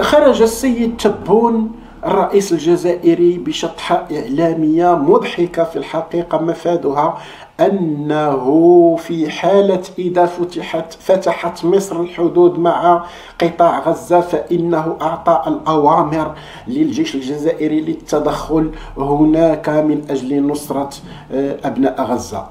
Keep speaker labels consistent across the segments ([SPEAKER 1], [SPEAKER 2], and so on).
[SPEAKER 1] خرج السيد تبون الرئيس الجزائري بشطحة إعلامية مضحكة في الحقيقة مفادها أنه في حالة إذا فتحت مصر الحدود مع قطاع غزة فإنه أعطى الأوامر للجيش الجزائري للتدخل هناك من أجل نصرة أبناء غزة.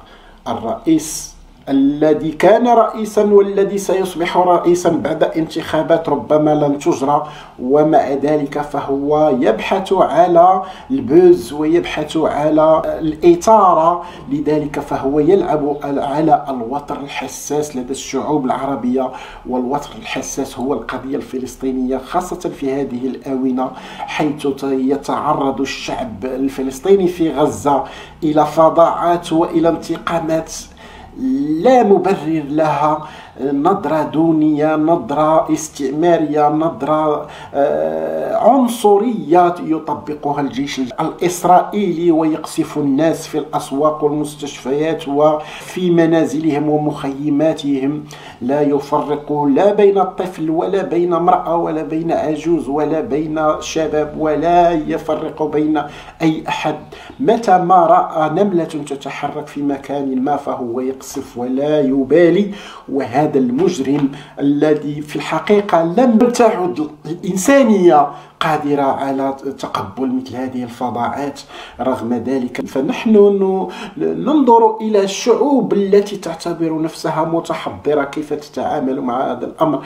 [SPEAKER 1] الرئيس الذي كان رئيسا والذي سيصبح رئيسا بعد انتخابات ربما لن تجرى، ومع ذلك فهو يبحث على البوز ويبحث على الإثارة، لذلك فهو يلعب على الوتر الحساس لدى الشعوب العربية، والوتر الحساس هو القضية الفلسطينية، خاصة في هذه الآونة حيث يتعرض الشعب الفلسطيني في غزة إلى فظاعات وإلى انتقامات لا مبرر لها، نظرة دونية، نظرة استعمارية، نظرة عنصرية يطبقها الجيش الإسرائيلي، ويقصف الناس في الأسواق والمستشفيات وفي منازلهم ومخيماتهم، لا يفرق لا بين الطفل ولا بين امرأة ولا بين عجوز ولا بين شباب، ولا يفرق بين أي أحد. متى ما رأى نملة تتحرك في مكان ما فهو يقصف ولا يبالي. وهذا المجرم الذي في الحقيقة لم تعد الإنسانية قادرة على تقبل مثل هذه الفظاعات، رغم ذلك فنحن ننظر إلى الشعوب التي تعتبر نفسها متحضرة كيف تتعامل مع هذا الأمر.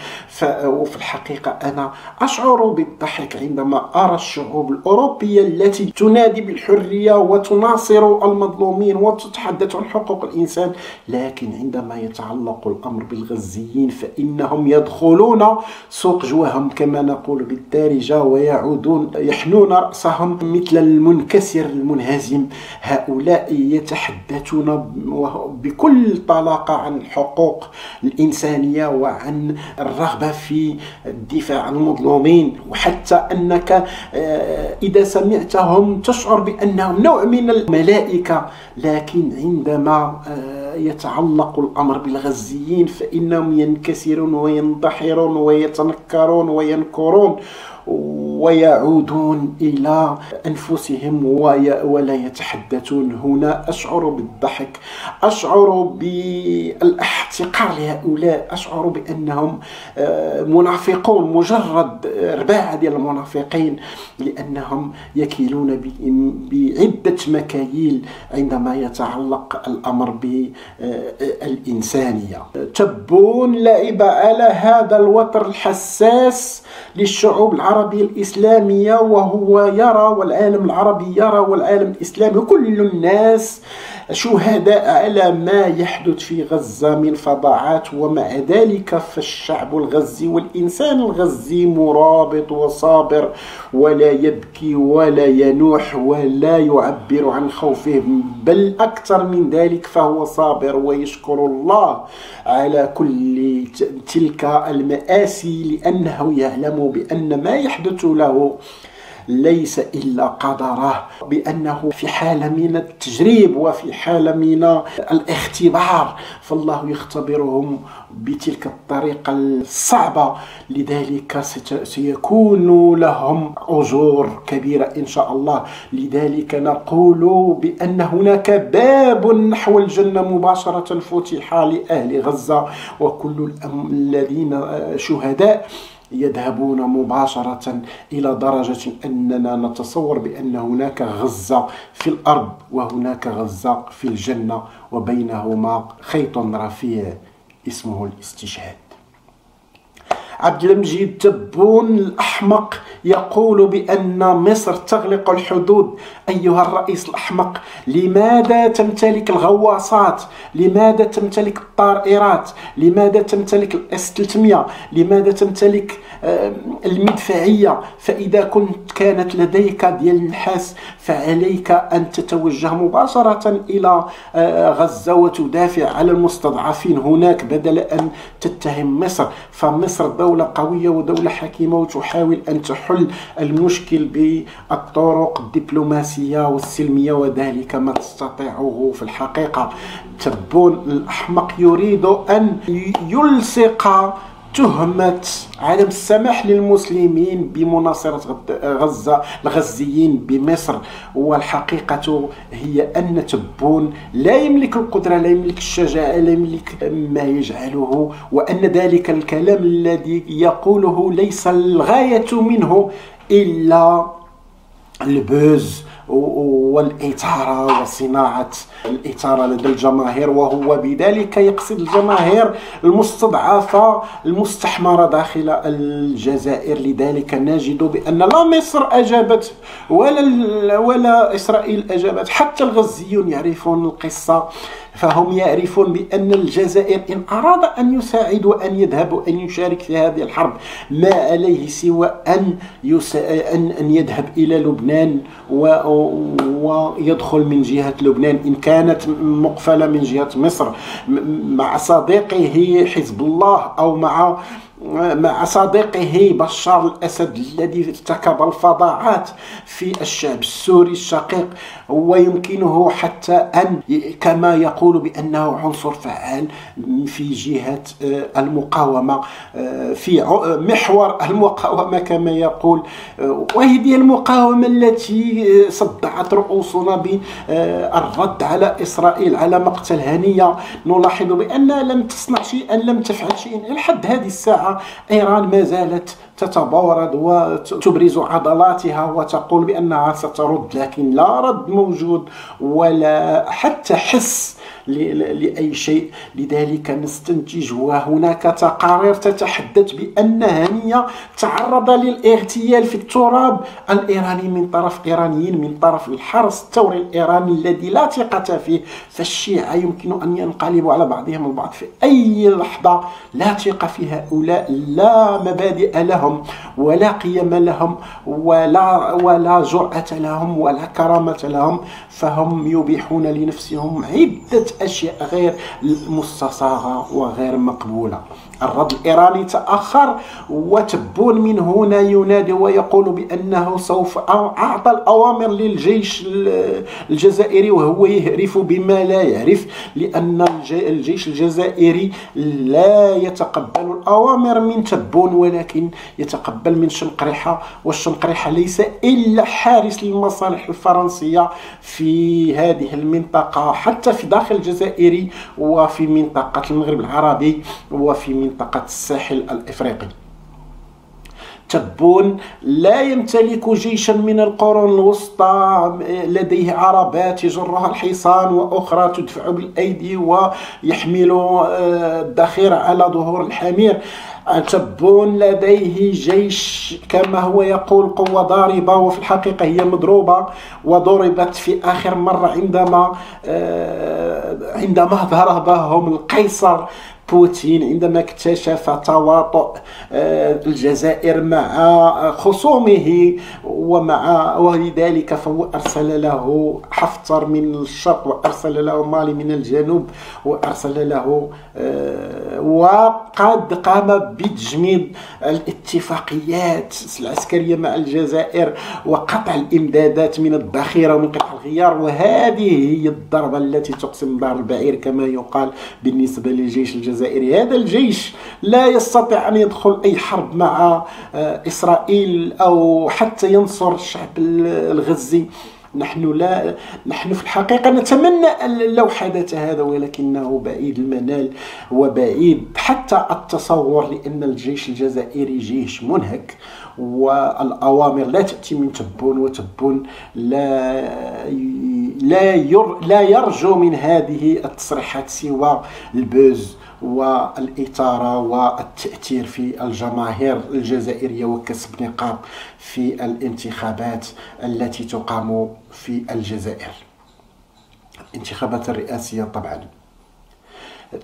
[SPEAKER 1] وفي الحقيقة أنا أشعر بالضحك عندما أرى الشعوب الأوروبية التي تنادي بالحرية وتناصر المظلومين وتتحدث عن حقوق الإنسان، لكن عندما يتعلق الأمر بالغزيين فإنهم يدخلون سوق جواهم كما نقول بالدارجة ويعودون يحنون رأسهم مثل المنكسر المنهزم. هؤلاء يتحدثون بكل طلاقة عن الحقوق الإنسانية وعن الرغبة في الدفاع عن المظلومين، وحتى أنك إذا سمعتهم تشعر بأنهم نوع من الملائكة، لكن عندما يتعلق الأمر بالغزيين فإنهم ينكسرون وينتحرون ويتنكرون وينكرون ويعودون إلى أنفسهم ولا يتحدثون. هنا أشعر بالضحك، أشعر بالاحتقار لهؤلاء، أشعر بأنهم منافقون، مجرد رباعة ديال المنافقين، لأنهم يكيلون بعدة مكاييل عندما يتعلق الأمر بالإنسانية. تبون لعب على هذا الوتر الحساس للشعوب العربية الإسلامية، وهو يرى والعالم العربي يرى والعالم الإسلامي كل الناس شهداء على ما يحدث في غزة من فظاعات، ومع ذلك فالشعب الغزي والإنسان الغزي مرابط وصابر ولا يبكي ولا ينوح ولا يعبر عن خوفه، بل أكثر من ذلك فهو صابر ويشكر الله على كل تلك المآسي، لأنه يعلم بأن ما يحدث له ليس إلا قدره، بأنه في حالة من التجريب وفي حالة من الاختبار، فالله يختبرهم بتلك الطريقة الصعبة، لذلك سيكون لهم أجور كبيرة إن شاء الله. لذلك نقول بأن هناك باب نحو الجنة مباشرة فتح لأهل غزة، وكل الذين شهداء يذهبون مباشرة إلى درجة أننا نتصور بأن هناك غزة في الأرض وهناك غزة في الجنة، وبينهما خيط رفيع اسمه الاستشهاد. عبد المجيد تبون الأحمق يقول بأن مصر تغلق الحدود. أيها الرئيس الأحمق، لماذا تمتلك الغواصات؟ لماذا تمتلك الطائرات؟ لماذا تمتلك الإس 300؟ لماذا تمتلك المدفعية؟ فإذا كانت لديك ديال النحاس فعليك أن تتوجه مباشرة إلى غزة وتدافع على المستضعفين هناك بدل أن تتهم مصر. فمصر دولة قوية ودولة حكيمة وتحاول أن تحل المشكل بالطرق الدبلوماسية والسلمية، وذلك ما تستطيعه في الحقيقة. تبون الأحمق يريد أن يلصق تهمة عدم السماح للمسلمين بمناصرة غزة الغزيين بمصر. والحقيقة هي أن تبون لا يملك القدرة، لا يملك الشجاعة، لا يملك ما يجعله، وأن ذلك الكلام الذي يقوله ليس الغاية منه إلا البوز والإثارة وصناعة الإثارة لدى الجماهير، وهو بذلك يقصد الجماهير المستضعفة المستحمرة داخل الجزائر. لذلك نجد بأن لا مصر أجابت ولا إسرائيل أجابت، حتى الغزيون يعرفون القصة، فهم يعرفون بأن الجزائر إن أراد أن يساعد وأن يذهب وأن يشارك في هذه الحرب ما عليه سوى أن يذهب إلى لبنان ويدخل من جهة لبنان إن كانت مقفلة من جهة مصر مع صديقه حزب الله، أو مع صديقه بشار الأسد الذي ارتكب الفظاعات في الشعب السوري الشقيق. ويمكنه حتى أن كما يقول بأنه عنصر فعال في جهة المقاومة، في محور المقاومة كما يقول، وهذه المقاومة التي صدعت رؤوسنا بالرد على إسرائيل على مقتل هنية. نلاحظ بأنها لم تصنع شيئا، لم تفعل شيئا لحد هذه الساعة. إيران ما زالت تتبورد وتبرز عضلاتها وتقول بأنها سترد، لكن لا رد موجود ولا حتى حس لأي شيء. لذلك نستنتج، وهناك تقارير تتحدث بأن هنية تعرض للاغتيال في التراب الإيراني من طرف إيرانيين، من طرف الحرس الثوري الإيراني الذي لا ثقة فيه. فالشيعة يمكن أن ينقلبوا على بعضهم البعض في أي لحظة. لا ثقة في هؤلاء، لا مبادئ لهم ولا قيم لهم ولا جرأة لهم ولا كرامة لهم، فهم يبيحون لنفسهم عدة أشياء غير مستصاغة وغير مقبولة. الرد الإيراني تأخر، وتبون من هنا ينادي ويقول بأنه سوف أعطى الأوامر للجيش الجزائري، وهو يهرف بما لا يعرف، لأن الجيش الجزائري لا يتقبل الأوامر من تبون ولكن يتقبل من شنقريحة، والشنقريحة ليس إلا حارس للمصالح الفرنسية في هذه المنطقة، حتى في داخل الجزائر وفي منطقة المغرب العربي وفي منطقة الساحل الإفريقي. تبون لا يمتلك جيشا من القرون الوسطى لديه عربات يجرها الحصان وأخرى تدفع بالأيدي ويحمل الذخيرة على ظهور الحمير. تبون لديه جيش كما هو يقول قوة ضاربة، وفي الحقيقة هي مضروبة وضربت في آخر مرة عندما ضربهم القيصر بوتين، عندما اكتشف تواطؤ الجزائر مع خصومه ولذلك فهو أرسل له حفتر من الشرق، وأرسل له مالي من الجنوب، وأرسل له وقد قام بتجميد الاتفاقيات العسكرية مع الجزائر وقطع الإمدادات من الذخيرة ومن قطع الغيار. وهذه هي الضربة التي تقسم ظهر البعير كما يقال بالنسبة للجيش الجزائري. هذا الجيش لا يستطيع أن يدخل أي حرب مع إسرائيل أو حتى ينصر الشعب الغزي. نحن في الحقيقة نتمنى أن لو حدث هذا، ولكنه بعيد المنال وبعيد حتى التصور، لأن الجيش الجزائري جيش منهك، والأوامر لا تأتي من تبون، وتبون لا يرجو من هذه التصريحات سوى البوز والإثارة والتأثير في الجماهير الجزائرية وكسب نقاط في الانتخابات التي تقام في الجزائر، الانتخابات الرئاسية طبعا.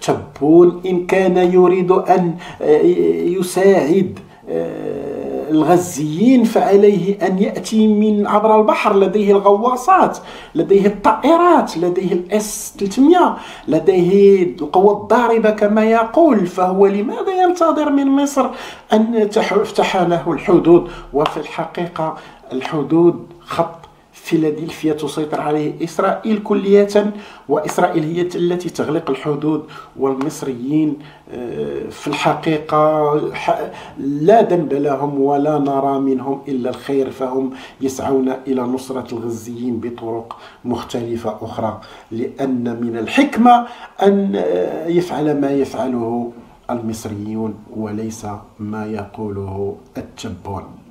[SPEAKER 1] تبون إن كان يريد أن يساعد الغزيين فعليه أن يأتي من عبر البحر. لديه الغواصات، لديه الطائرات، لديه الإس 300، لديه القوة الضاربة كما يقول. فهو لماذا ينتظر من مصر أن تفتح له الحدود؟ وفي الحقيقة الحدود خط فيلادلفيا تسيطر عليه إسرائيل كلية، وإسرائيل هي التي تغلق الحدود، والمصريين في الحقيقة لا ذنب لهم ولا نرى منهم إلا الخير، فهم يسعون إلى نصرة الغزيين بطرق مختلفة أخرى، لأن من الحكمة أن يفعل ما يفعله المصريون وليس ما يقوله التبون.